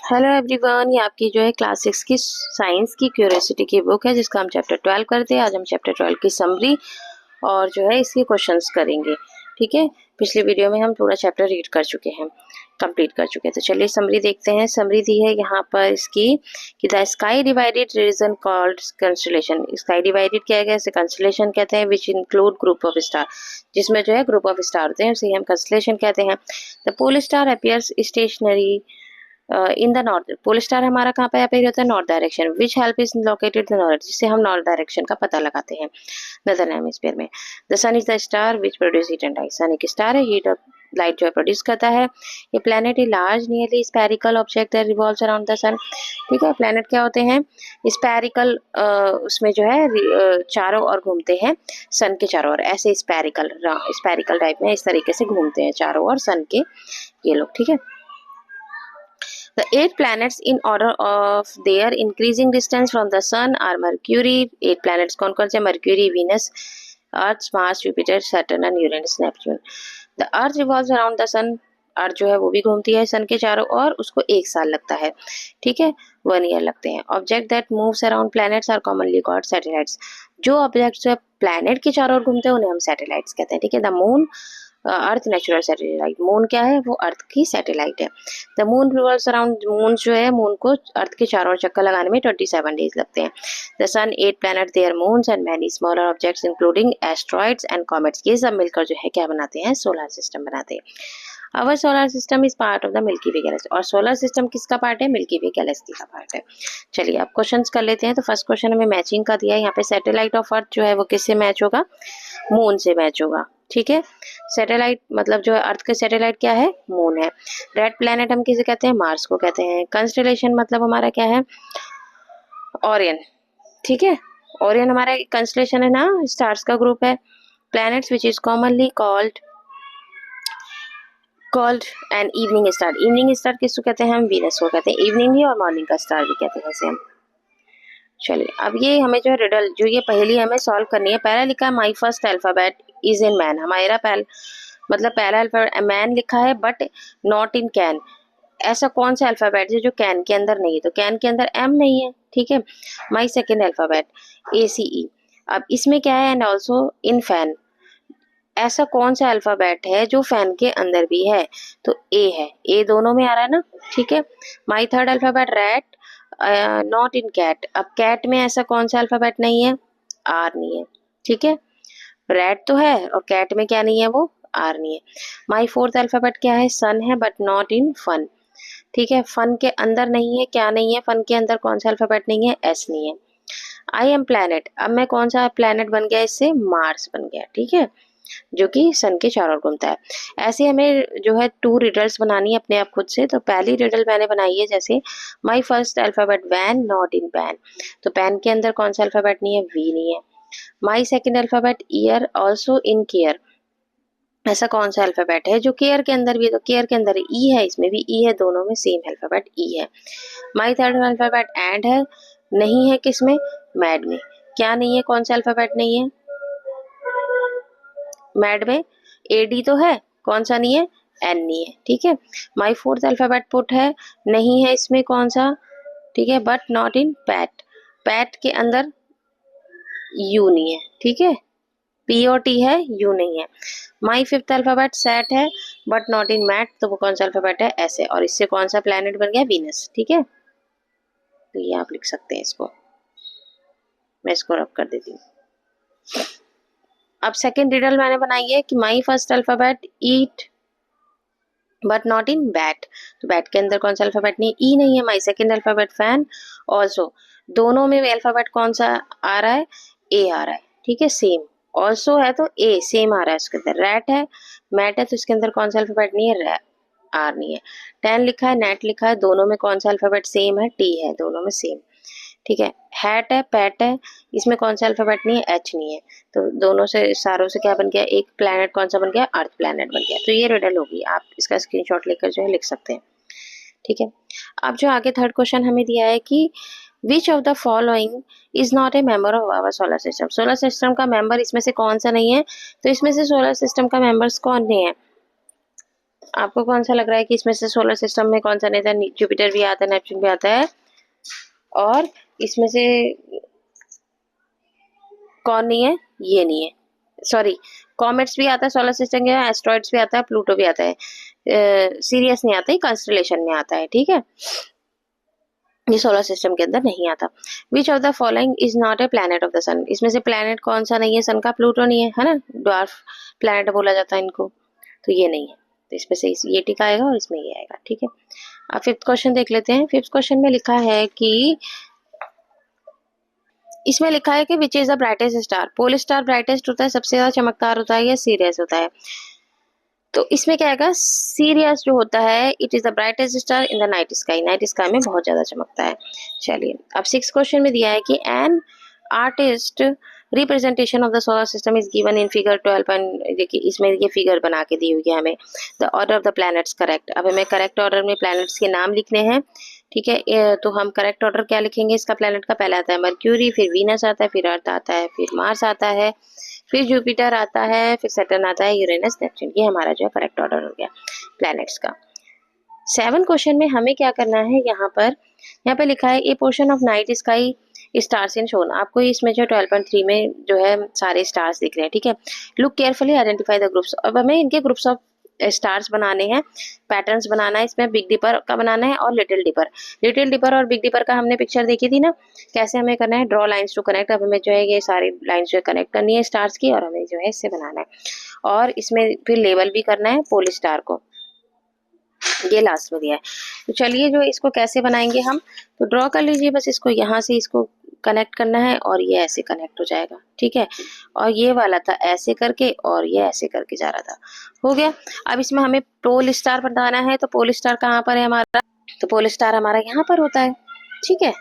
Hello everyone, ये आपकी जो है क्लास 6 की साइंस की क्यूरियोसिटी की बुक है जिसका हम चैप्टर 12 करते हैं। आज हम चैप्टर 12 की समरी और जो है इसके क्वेश्चंस करेंगे। ठीक है, पिछले वीडियो में हम पूरा चैप्टर रीड कर चुके हैं, कंप्लीट कर चुके हैं। तो चलिए समरी देखते हैं। समरी दी है यहाँ पर इसकी कि the sky divided region called constellation. Sky divided किया गया इसे कंस्टेलेशन कहते हैं, which include group of star, जिसमें जो है ग्रुप ऑफ स्टार होते हैं उसे हम कंस्टेलेशन कहते हैं। The pole star appears stationary in the north. Pole star हमारा कहाँ पे अपेयर होता है? North direction. Which help is located the north, जिससे हम नॉर्थ डायरेक्शन का पता लगाते हैं नदर्न हेमिस्फीयर में। The sun is the star which produce heat and light. Sun एक स्टार है, हीट और लाइट जो है प्रोड्यूस करता है। ये planet a large nearly spherical object that revolves around the sun. ठीक है, प्लैनेट क्या होते हैं? स्फेरिकल, उसमें जो है चारों ओर घूमते हैं सन के चारों ओर, ऐसे स्फेरिकल टाइप में इस तरीके से घूमते हैं चारों ओर सन के ये लोग। ठीक है, the 8 planets in order of their increasing distance from the sun are Mercury. 8 planets कौन कौन से? Mercury, Venus, Earth, Mars, Jupiter, Saturn and Uranus, Neptune. The Earth revolves around the sun. अर्थ जो है वो भी घूमती है सन के चारों ओर, उसको 1 साल लगता है। ठीक है, 1 ईयर लगते हैं। Object that moves around planets are commonly called satellites. जो ऑब्जेक्ट जो है प्लैनेट के चारों ओर घूमते हैं उन्हें हम सैटेलाइट्स कहते हैं। ठीक है, the moon earth natural satellite. Moon क्या है? वो अर्थ की सैटेलाइट है। The moon revolves around, moon जो है मून को अर्थ के चारों ओर चक्कर लगाने में 27 डेज लगते हैं। The sun 8 planet their moons and many smaller objects including asteroids and comets. ये सब मिलकर जो है क्या बनाते हैं? सोलर सिस्टम बनाते हैं। Our solar system is part of the milky way Galaxy. और सोलर सिस्टम किसका पार्ट है? मिल्की वे गैलेक्सी का पार्ट है। चलिए अब क्वेश्चंस कर लेते हैं। तो फर्स्ट क्वेश्चन हमें मैचिंग का दिया है। यहाँ पे सैटेलाइट ऑफ अर्थ जो है वो किससे मैच होगा? मून से मैच होगा। ठीक है, सैटेलाइट मतलब जो है अर्थ के सैटेलाइट क्या है? मून है। रेड प्लैनेट हम किसे कहते हैं? मार्स को कहते हैं। कंस्टेलेशन मतलब हमारा क्या है? ओरियन। ठीक है, ओरियन हमारा कंस्टेलेशन है ना, स्टार्स का ग्रुप है। Planets which is commonly called an evening star. Evening star किसको कहते हैं? हम वीनस को कहते हैं। इवनिंग ही और मॉर्निंग का स्टार भी कहते हैं इसे हम। चलिए अब ये हमें जो है रिडल, जो ये पहेली हमें सॉल्व करनी है। पहला लिखा है माई first alphabet is in man. हमारा पहला अल्फाबेट मैन लिखा है बट नॉट इन कैन। ऐसा कौन सा अल्फाबेट है जो कैन के अंदर नहीं है? तो कैन के अंदर एम नहीं है। ठीक है, माई सेकेंड अल्फाबेट ACE। अब इसमें क्या है? And also in fan. ऐसा कौन सा अल्फाबेट है जो फैन के अंदर भी है? तो ए है। ए दोनों में आ रहा है ना। ठीक है, my third alphabet rat not in cat. अब कैट में ऐसा कौन सा अल्फाबेट नहीं है? आर नहीं है। ठीक है, रैट तो है और कैट में क्या नहीं है? वो आर नहीं है। माई फोर्थ अल्फाबेट क्या है? सन है बट नॉट इन फन। ठीक है, फन के अंदर नहीं है। क्या नहीं है? फन के अंदर कौन सा अल्फाबेट नहीं है? एस नहीं है। I am planet. अब मैं कौन सा प्लैनेट बन गया? इससे मार्स बन गया। ठीक है, जो कि सन के चारों ओर घूमता है। ऐसे हमें जो है 2 रिडल्स बनानी है अपने आप खुद से। तो पहली रिडल मैंने बनाई है जैसे my first alphabet van not in pan. तो पैन के अंदर कौन सा अल्फाबेट नहीं है? वी नहीं है। My second alphabet year also in care. ऐसा कौन सा अल्फाबेट है जो केयर के अंदर भी है? तो केयर के अंदर ई है, इसमें भी ई है, दोनों में सेम अल्फाबेट ई है। माई थर्ड अल्फाबेट एंड है, नहीं है किसमें? मैड में। क्या नहीं है? कौन सा अल्फाबेट नहीं है मैड में? AD तो है, कौन सा नहीं है? एन नहीं है। ठीक है, माई फोर्थ अल्फाबेट पुट है, नहीं है इसमें कौन सा? ठीक है, but not in PAT. PAT के अंदर यू नहीं है। ठीक है, POT है, यू नहीं है। माई फिफ्थ अल्फाबेट सेट है बट नॉट इन मैट। तो वो कौन सा अल्फाबेट है? ऐसे। और इससे कौन सा प्लैनेट बन गया? वीनस। ठीक है, तो ये आप लिख सकते हैं इसको। मैं इसको रब कर देती हूँ। अब सेकेंड रिडल मैंने बनाई है कि माई first alphabet eat but not in bat. तो बैट के अंदर कौन सा अल्फाबेट नहीं? ई नहीं है। My second alphabet fan also. दोनों में अल्फाबेट कौन सा आ रहा है? ए आ रहा है। ठीक है, सेम। ऑल्सो है तो ए सेम आ रहा है उसके अंदर। रैट है, मैट है, तो इसके अंदर कौन सा अल्फाबेट नहीं है? आर नहीं है। टैन लिखा है, नेट लिखा है, दोनों में कौन सा अल्फाबेट सेम है? टी है, दोनों में सेम। ठीक है, हैट है, पैट है, इसमें कौन सा अल्फाबेट नहीं है? एच नहीं है। तो दोनों से सारों से क्या बन गया? एक प्लैनेट कौन सा बन गया? अर्थ प्लैनेट बन गया। तो ये रिडल होगी, आप इसका स्क्रीनशॉट लेकर जो है लिख सकते हैं। ठीक है, अब जो आगे थर्ड क्वेश्चन हमें दिया है कि which of the following is not a member of our solar system. Solar system का मेंबर इसमें से कौन सा नहीं है? तो इसमें से सोलर सिस्टम का मेंबर्स कौन नहीं है? आपको कौन सा लग रहा है कि इसमें से सोलर सिस्टम में कौन सा नहीं था? जुपिटर भी आता है, नेपच्यून भी आता है, और इसमें से कौन नहीं है? ये नहीं है, सॉरी, कॉमेट्स भी आता है सोलर सिस्टम के, एस्ट्रॉइड्स भी आता है, प्लूटो भी आता है, सीरियस नहीं आता है, कंस्टलेशन में आता है, ठीक है, ये सोलर सिस्टम के अंदर नहीं आता। Which of the following is not a planet of the sun? इसमें से प्लैनेट कौन सा नहीं है सन का? प्लूटो नहीं है, है ना, ड्वार्फ प्लैनेट बोला जाता है इनको, तो ये नहीं है, तो इसमें से ये टिक आएगा और इसमें ये आएगा, ठीक है। अब फिफ्थ क्वेश्चन देख लेते हैं। फिफ्थ क्वेश्चन में लिखा है कि इसमें लिखा है कि which is the brightest star? Pole star brightest होता है, सबसे ज्यादा चमकदार होता है, या सीरियस होता है? तो इसमें क्या आएगा? सीरियस जो होता है, it is the brightest star in the night sky, night sky में बहुत ज्यादा चमकता है। चलिए, अब सिक्स क्वेश्चन में दिया है कि an artist representation of the solar system is given in figure 12। देखिए इसमें ये फिगर बना के दी हुई है हमें। The order of the planets correct. अब हमें करेक्ट ऑर्डर में प्लैनेट्स के नाम लिखने हैं, ठीक है। तो हम करेक्ट ऑर्डर क्या लिखेंगे इसका? प्लैनेट का पहला आता है मर्क्यूरी, फिर वीनस आता है, फिर अर्थ आता है, फिर मार्स आता है, फिर जुपिटर आता है, फिर सैटर्न आता है, यूरेनस, नेपच्यून। ये हमारा जो है करेक्ट ऑर्डर हो गया प्लैनेट्स का। 7 क्वेश्चन में हमें क्या करना है? यहाँ पे लिखा है ए portion of night sky stars in shown. आपको इसमें जो 12.3 में जो है सारे स्टार्स दिख रहे हैं, ठीक है। Look carefully, identify the groups. अब हमें इनके ग्रुप्स ऑफ स्टार्स बनाने हैं, पैटर्न्स बनाना है। इसमें बिग डिपर का बनाना है और लिटिल डिपर। लिटिल डिपर और बिग डिपर का हमने पिक्चर देखी थी ना, कैसे हमें करना है? Draw lines to connect. अब हमें जो है ये सारी लाइंस जो है कनेक्ट करनी है स्टार्स की, और हमें जो है इससे बनाना है, और इसमें फिर लेबल भी करना है पोल स्टार को, ये लास्ट में दिया है। तो चलिए जो इसको कैसे बनाएंगे हम, तो ड्रॉ कर लीजिए बस इसको, यहाँ से इसको कनेक्ट करना है और ये ऐसे कनेक्ट हो जाएगा, ठीक है। और ये वाला था ऐसे करके और ये ऐसे करके जा रहा था, हो गया। अब इसमें हमें पोल स्टार बनाना है, तो पोल स्टार कहाँ पर है हमारा? तो पोल स्टार हमारा यहाँ पर होता है, ठीक है,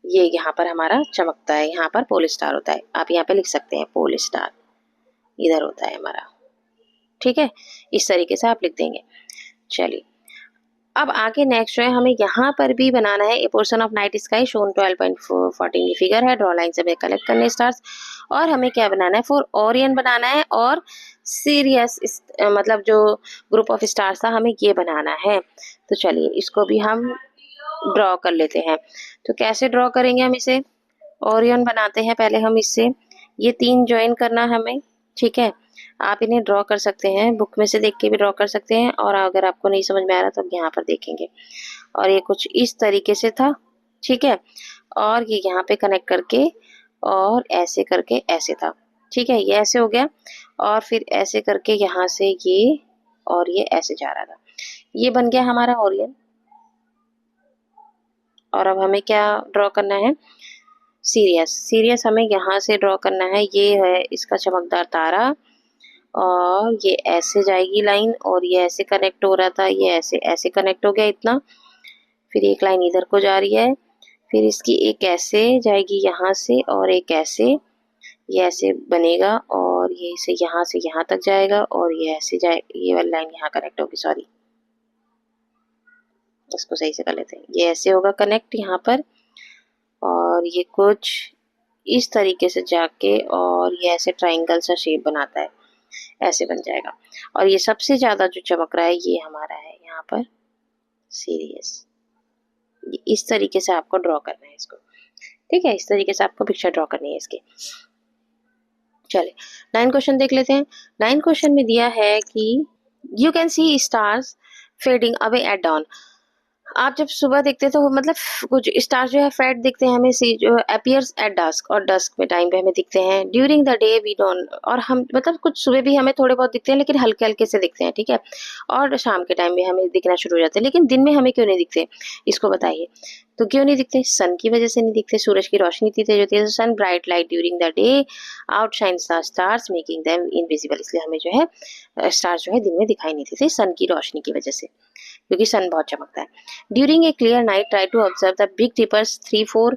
ये यहाँ पर हमारा चमकता है, यहाँ पर पोल स्टार होता है। आप यहाँ पे लिख सकते हैं पोल स्टार इधर होता है हमारा, ठीक है, इस तरीके से आप लिख देंगे। चलिए अब आगे नेक्स्ट जो है हमें यहाँ पर भी बनाना है ए portion of night sky shown 12.14 ये फिगर है। ड्रॉ लाइन से हमें कलेक्ट करने स्टार्स, और हमें क्या बनाना है? फॉर ओरियन बनाना है, और सीरियस मतलब जो ग्रुप ऑफ स्टार्स था हमें ये बनाना है। तो चलिए इसको भी हम ड्रॉ कर लेते हैं। तो कैसे ड्रॉ करेंगे हम इसे? ओरियन बनाते हैं पहले हम इससे, ये 3 ज्वाइन करना हमें, ठीक है। आप इन्हें ड्रॉ कर सकते हैं, बुक में से देख के भी ड्रॉ कर सकते हैं, और अगर आपको नहीं समझ में आ रहा तो आप यहाँ पर देखेंगे। और ये कुछ इस तरीके से था, ठीक है, और ये यहाँ पे कनेक्ट करके और ऐसे करके ऐसे था, ठीक है, ये ऐसे हो गया, और फिर ऐसे करके यहाँ से ये और ये ऐसे जा रहा था, ये बन गया हमारा ओरियन। और अब हमें क्या ड्रॉ करना है? सीरियस। सीरियस हमें यहाँ से ड्रॉ करना है, ये है इसका चमकदार तारा, और ये ऐसे जाएगी लाइन, और ये ऐसे कनेक्ट हो रहा था, ये ऐसे ऐसे कनेक्ट हो गया इतना, फिर एक लाइन इधर को जा रही है, फिर इसकी एक ऐसे जाएगी यहाँ से, और एक ऐसे, ये ऐसे बनेगा, और ये से यहाँ तक जाएगा, और ये ऐसे जाए, ये वाली लाइन यहाँ कनेक्ट होगी, सॉरी इसको सही से कर लेते हैं, ये ऐसे होगा कनेक्ट यहाँ पर, और ये कुछ इस तरीके से जाके, और ये ऐसे ट्राइंगल सा शेप बनाता है, ऐसे बन जाएगा। और ये सबसे ज्यादा जो चमक रहा है ये हमारा है यहाँ पर सीरियस। इस तरीके से आपको ड्रॉ करना है इसको, ठीक है, इस तरीके से आपको पिक्चर ड्रॉ करनी है इसकी। चलिए 9 क्वेश्चन देख लेते हैं। 9 क्वेश्चन में दिया है कि you can see stars fading away at dawn. आप जब सुबह देखते हैं तो मतलब कुछ स्टार जो है फेड दिखते हैं हमें, सी जो अपीयर्स एट डस्क, और डस्क में टाइम पे हमें दिखते हैं। During the day we don't, और हम मतलब कुछ सुबह भी हमें थोड़े बहुत दिखते हैं लेकिन हल्के हल्के से दिखते हैं, ठीक है, और शाम के टाइम में हमें दिखना शुरू हो जाते हैं, लेकिन दिन में हमें क्यों नहीं दिखते, इसको बताइए। तो क्यों नहीं दिखते? सन की वजह से नहीं दिखते, सूरज की रोशनी इतनी तेज होती है, sun bright light during the day outshines the stars making them invisible, इसलिए हमें जो है स्टार्स जो है दिन में दिखाई नहीं देते सन की रोशनी की वजह से, क्योंकि सन बहुत चमकता है। During a clear night try to observe the big dippers 3-4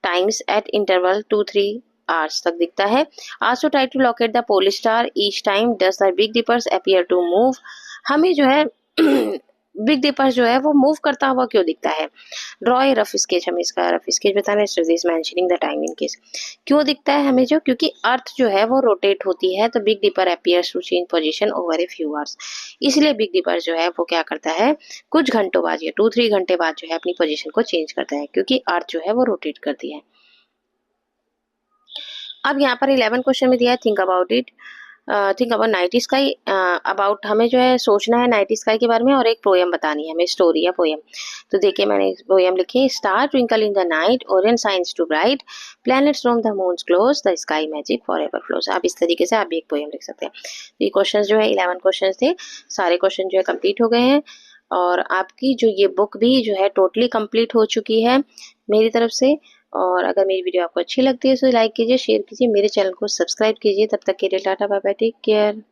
times at interval 2-3 hours तक दिखता है। Also try to locate the pole star each time does the big dippers appear to move. हमें जो है बिग दीपर जो है वो move करता हुआ क्यों दिखता है? ड्रॉ ए रफ स्केच, हमें इसका रफ स्केच बताना है। This mentioning the time in case. क्यों दिखता है हमें जो? क्योंकि अर्थ जो है वो रोटेट होती है, तो big dipper appears to change position over a few hours. इसलिए बिग दीपर जो है वो क्या करता है, कुछ घंटों बाद या 2-3 घंटे बाद जो है अपनी पोजीशन को चेंज करता है, क्योंकि अर्थ जो है वो रोटेट करती है। अब यहाँ पर 11 क्वेश्चन में दिया है, think about it. Think about night sky. About हमें जो है सोचना है नाइट स्काई के बारे में, और एक पोएम बतानी है हमें, स्टोरी या पोएम। तो देखिए मैंने पोएम लिखी है, star twinkle in the night, Orion shines too bright, planets roam the moons close, the sky magic forever flows. आप इस तरीके से आप भी एक पोएम लिख सकते हैं। तो ये क्वेश्चन जो है 11 क्वेश्चन थे, सारे क्वेश्चन जो है कंप्लीट हो गए हैं, और आपकी जो ये बुक भी जो है टोटली कंप्लीट हो चुकी है मेरी तरफ से। और अगर मेरी वीडियो आपको अच्छी लगती है तो लाइक कीजिए, शेयर कीजिए, मेरे चैनल को सब्सक्राइब कीजिए। तब तक के लिए tata bye bye, take care.